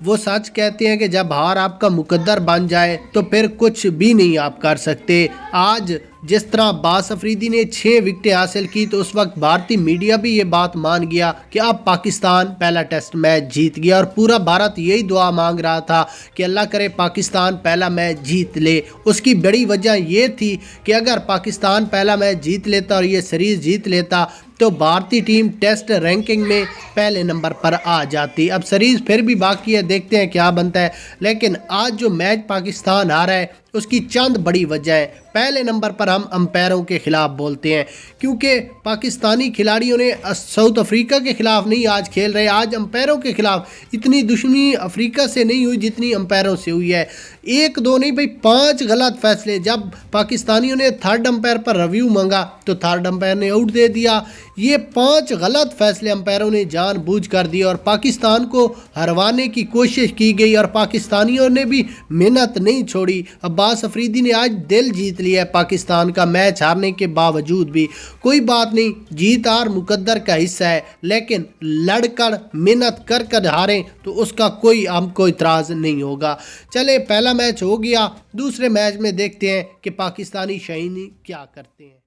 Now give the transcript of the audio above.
वो सच कहते हैं कि जब हार आपका मुकद्दर बन जाए तो फिर कुछ भी नहीं आप कर सकते। आज जिस तरह अब्बास अफरीदी ने 6 विकेटें हासिल की तो उस वक्त भारतीय मीडिया भी ये बात मान गया कि अब पाकिस्तान पहला टेस्ट मैच जीत गया, और पूरा भारत यही दुआ मांग रहा था कि अल्लाह करे पाकिस्तान पहला मैच जीत ले। उसकी बड़ी वजह ये थी कि अगर पाकिस्तान पहला मैच जीत लेता और ये सीरीज़ जीत लेता तो भारतीय टीम टेस्ट रैंकिंग में पहले नंबर पर आ जाती। अब सीरीज़ फिर भी बाकी है, देखते हैं क्या बनता है। लेकिन आज जो मैच पाकिस्तान हारा है उसकी चंद बड़ी वजह है। पहले नंबर पर हम अंपायरों के खिलाफ बोलते हैं, क्योंकि पाकिस्तानी खिलाड़ियों ने साउथ अफ्रीका के खिलाफ नहीं आज खेल रहे, आज अंपायरों के खिलाफ इतनी दुश्मनी अफ्रीका से नहीं हुई जितनी अंपायरों से हुई है। एक दो नहीं भाई, 5 गलत फैसले। जब पाकिस्तानियों ने थर्ड अंपायर पर रिव्यू मांगा तो थर्ड अंपायर ने आउट दे दिया। ये 5 गलत फैसले अंपायरों ने जानबूझ कर दिए और पाकिस्तान को हरवाने की कोशिश की गई, और पाकिस्तानियों ने भी मेहनत नहीं छोड़ी। अब्बास अफरीदी ने आज दिल जीत लिया है पाकिस्तान का, मैच हारने के बावजूद भी। कोई बात नहीं, जीत हार मुकद्दर का हिस्सा है, लेकिन लड़कर मेहनत कर कर हारें तो उसका कोई हमको इतराज़ नहीं होगा। चले, पहला मैच हो गया, दूसरे मैच में देखते हैं कि पाकिस्तानी शाहीन क्या करते हैं।